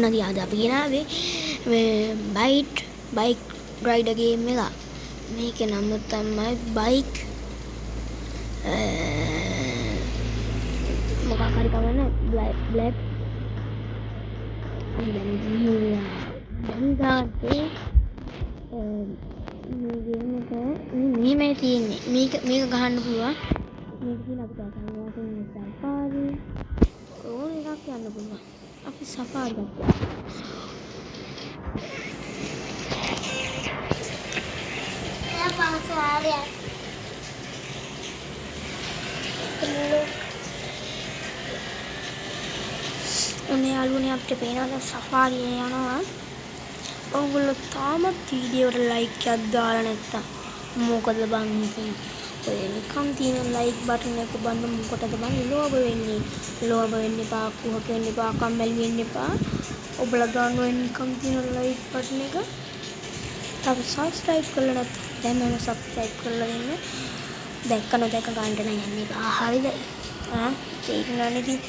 නදී අද අපි ගෙනාවේ මේ බයික් රයිඩර් ගේම් එක. මේකේ නම තමයි බයික් මොකක් හරි කමන්න බ්ලැක් දැන් ගිහිල්ලා දැන් ගාතේ මේ ගේම් එක මෙහෙමයි තියෙන්නේ. මේක ගහන්න පුළුවන්. මේක තියෙන අපිට ගන්නවා සෆාරි ඕන එකක් යන්න පුළුවන්. අපි සෆාරි ගත්තා. එයා පාසාරයක්. ඔන්නේ යාළුවනේ අපිට පේනවා සෆාරියේ යනවා. ඔයගොල්ලෝ තාමත් වීඩියෝට ලයික් එකක් දාලා නැත්තම් මොකද බං ඉතින් ඔය නිකන් තියෙන ලයික් බටන් එක බන්න මොකටද බං ලෝභ වෙන්නේ? ලෝභ වෙන්න එපා, කුහක වෙන්න එපා, කම්මැලි වෙන්න එපා. ඔබලා ගන්න ඔය නිකන් තියෙන ලයික් බටන් එක තව සබ්ස්ක්‍රයිබ් කරලා නැත්නම් දැන් මම සබ්ස්ක්‍රයිබ් කරලා දෙන්න. දැක්ක නොදැක්ක ගන්න නම් යන්න එපා. හරිද? තේරුණානේ ඉතින්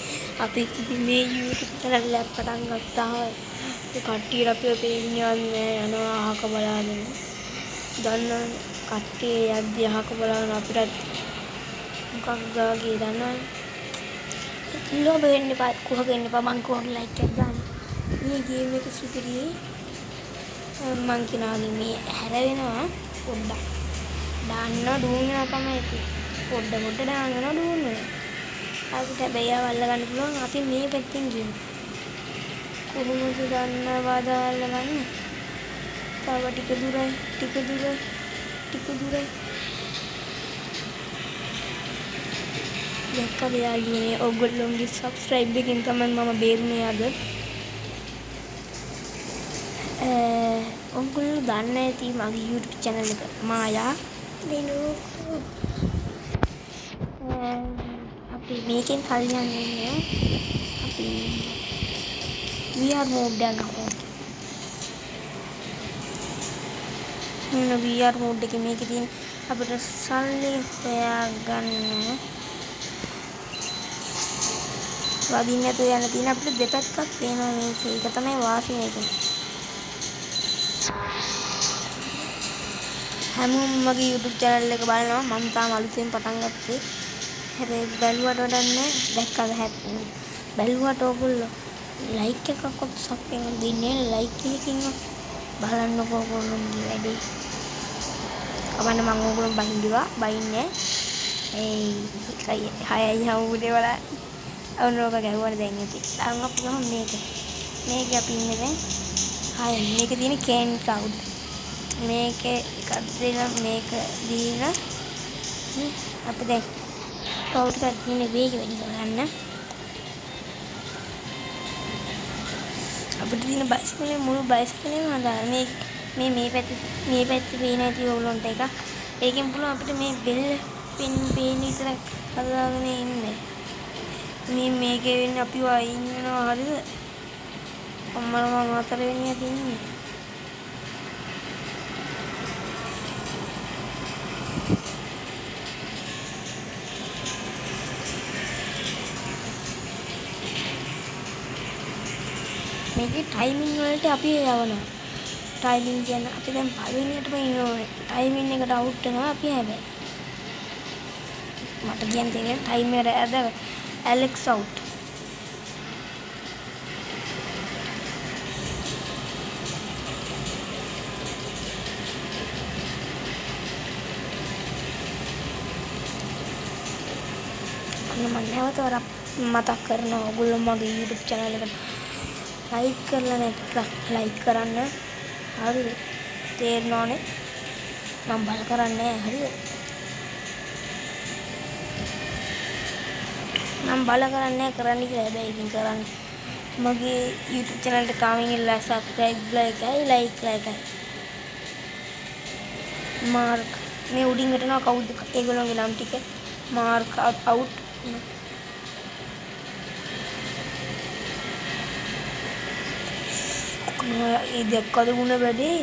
අපි මේ YouTube channel එක පටන් ගත්තා. ඒ කට්ටියට අපිව පේන්නේ යනවා අහක බලාගෙන. දන්නවනේ කට්ටිය යද්දි අහක බලාගෙන අපිට මොකක් ගාගේ දන්නවනේ. ලෝභ වෙන්න එපා, කුහක වෙන්න එපා. මං කොහොමද ලයික් එකක් දාන්න. මේ ගේම් එක සුපිරි. මං කියනවා මේ හැරෙනවා පොඩ්ඩක්. දාන්න දුවනවා තමයි තියෙන්නේ. පොඩ්ඩ දානවා දුවනවා. අපිට හැබැයි අවල්ල ගන්න පුළුවන් අපි මේ පැත්තෙන් ගියමු. කොහොමද දන්නවද අල්ලගන්නේ? තව ටික දුරයි. දැක්කද යාළුවනේ ඔයගොල්ලෝගේ සබ්ස්ක්‍රයිබ් එකෙන් තමයි මම බේරුනේ අද. ඔයගොල්ලෝ දන්න ඇති මගේ YouTube channel එක මායා දිනු. අපි මේකෙන් කල්යන්නේ අපි VR mode එක ගමු. VR mode එකේ මේකේ තියෙන අපිට සල්ලි හොයාගන්න වදින්න නැතුව යන තියෙන අපිට දෙපැත්තක් පේනවා මේකේ. ඒක තමයි වාසි මේකේ. හැමෝම මගේ YouTube channel එක බලනවා. මම තාම අලුතෙන් පටන් ගත්තේ. හැබැයි බැලුවට වඩන්නේ දැක්කද බැලුවට ඕගොල්ලෝ ලයික් එකක්වත් සබ් එකක් දෙන්නේ ලයික් එකකින් බලන්නකෝ ඕගොල්ලෝගේ වැඩේ. කවන්න මම ඕගොල්ලෝ බයින්නේ. ඒ 6යි හවුදේ වල අවුනෝක ගැහුවා දැන් ඉතින්. දැන් අපි ගමු මේක අපි ඉන්නේ දැන් 6 මේක තියෙන කෑන් කවුඩ්. මේක එකක් දෙලා මේක දීලා නේ අපි දැන් කවුඩ් එකක් තියෙන වේගය වැඩි කරගන්න. අපිට තියෙන බයිසිකලේ මුළු බයිසිකලේම හදාගන්න. මේ පැත්තේ පේන ඇති ඕගොල්ලන්ට එකක්. ඒකෙන් පුළුවන් අපිට මේ බෙල් පේන විතර හදාගෙන ඉන්න. මේකේ වෙන්නේ අපිව අයින් වෙනවා හරිද? අම්මලා මම අතර වෙන්නේ තින්නේ. මේකේ ටයිමින් වලට අපි යවනවා. ටයිමින් කියන්නේ අපි දැන් පළවෙනියටම ඉන්නේ. ටයිමින් එකට අවුට් වෙනවා අපි හැබැයි. මට කියන්න තියෙන්නේ ටයිමර් ඇද ඇලෙක්ස් අවුට්. මම නැවත වරක් මතක් කරනවා ඔයගොල්ලෝ මගේ YouTube channel එකට ලයික් කරලා නැත්නම් ලයික් කරන්න. හරිද? තේරෙනවනේ. මම බල කරන්නේ හරිද? මම බල කරන්නේ කරන්න කියලා හැබැයි ඉතින් කරන්න. මගේ YouTube channel එකට කාමින් ඉල්ලා subscribe like මාර්ක් මේ උඩින් හිටනවා කවුද ඒගොල්ලෝගේ නම් ටික මාර්ක් අවුට්. ඒ දැක්කද මුණ වැඩේ?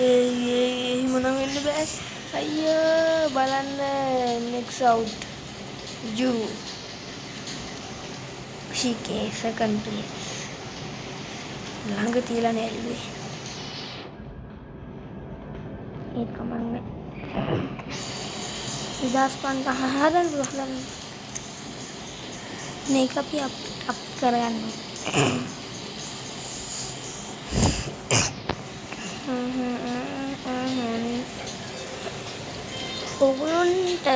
එහෙම නම් වෙන්න බෑ. අයියෝ බලන්න next out. Ju. She second place. ළඟ තියලා නෑල්ලුවේ. ඒත් කමන්නේ. 2500 හදන්න. මේක අපි අප් කරගන්න. ඔගොල්ලන්ට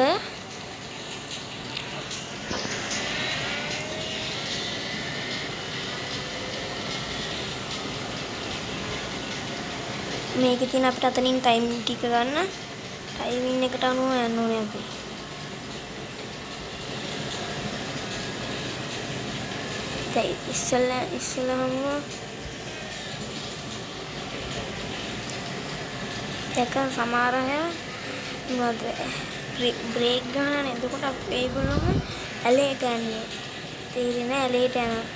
මේකේ තියෙන අපිට අතනින් ටයිමින් ටික ගන්න. ටයිමින් එකට අනුව යන්න ඕනේ අපි. දැන් ඉස්සෙල්ලාම එක සමහර අය මොකද බ්‍රේක් ගන්න එතකොට ඒගොල්ලෝම ඇලේට යන්නේ. තේරෙන්නේ ඇලේට යනවා.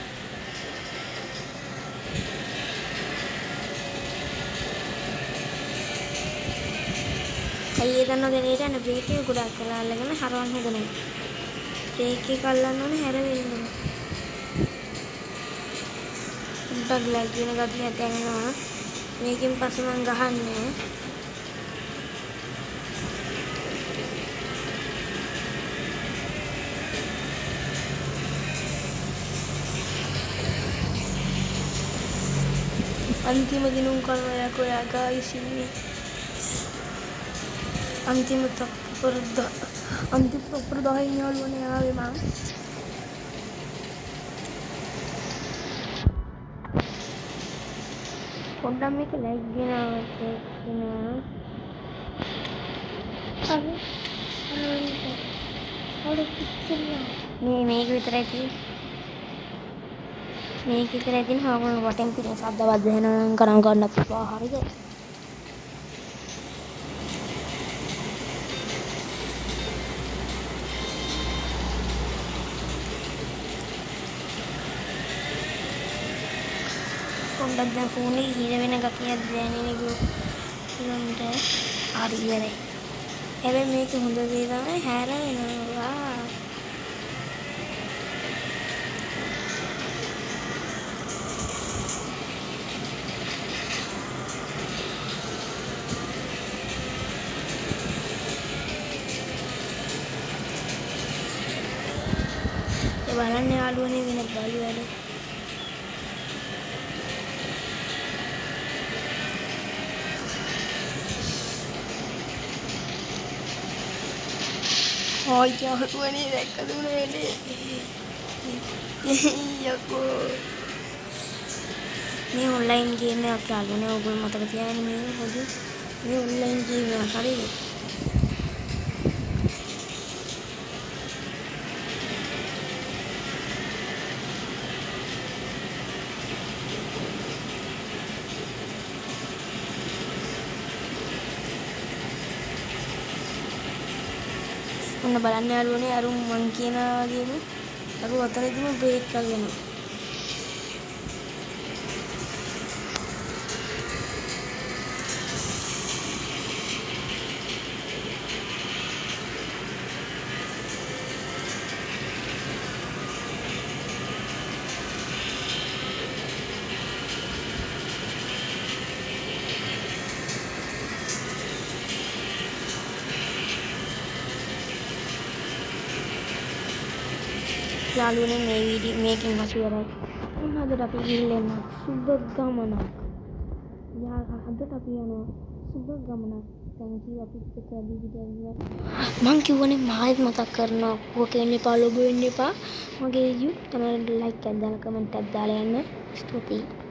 අයියේ දන්නවද නේද අන්න බ්‍රේක් එක ගොඩක් කළා අල්ලගෙන හරවන්න හොඳ නැහැ. බ්‍රේක් එක අල්ලන්න ඕනේ හැරෙන්න ඕනේ. උඩට ලැග් වෙන ගතියක් දැනෙනවා. මේකෙන් පස්සේ මම ගහන්නේ अंतिम दिनों का कोया गाइस इनमें अंतिम तक पर दहाई යාළුවනේ ආවේ මම පොඩ්ඩක් මේක ලයික් ගෙනාවා කියනවා හරි මේක විතරයි තියෙන්නේ මේක විතරයි තියෙන්නේ හාමුදුරුවෝ වටෙන් පිටින් සද්ද වද්ද වෙනවා කරන් ගන්න අපිවා හරිද පොඩ්ඩක් දැන් ෆෝනේ හිර වෙන ගතියක් දැනෙන්නේ නේද හරි ඉවරයි හැබැයි මේක හොඳ දේ තමයි හැර වෙනවා බලන්න යාළුවනේ වෙන බලු වැඩ හොයි යාළුවනේ දැක්කද උනේ යකෝ මේ ඔන්ලයින් ගේම් එකක් යාළුවනේ ඔයගොල්ලෝ මතක තියාගන්න මේ පොඩි මේ ඔන්ලයින් ගේම් එකක් හරිද ඔන්න බලන්න යාළුවනේ අර මං කියනා වගේම අර අතරේදීම බ්‍රේක් කරනවා යාළුවනේ මේ වීඩියෝ මේකෙන් පස්සේ ඉවරයි. අදට අපි ගිහින් සුබ ගමනක්. අදට අපි යනවා සුබ ගමනක්. thank you අපිත් එක්ක වීඩියෝ මං කියවනේ මාත් මතක් කරනවා. ඔක වෙන්න එපා ලොගෝ වෙන්න එපා. මගේ YouTube channel එක like එකක් දාලා comment එකක් දාලා යන්න. ස්තුතියි.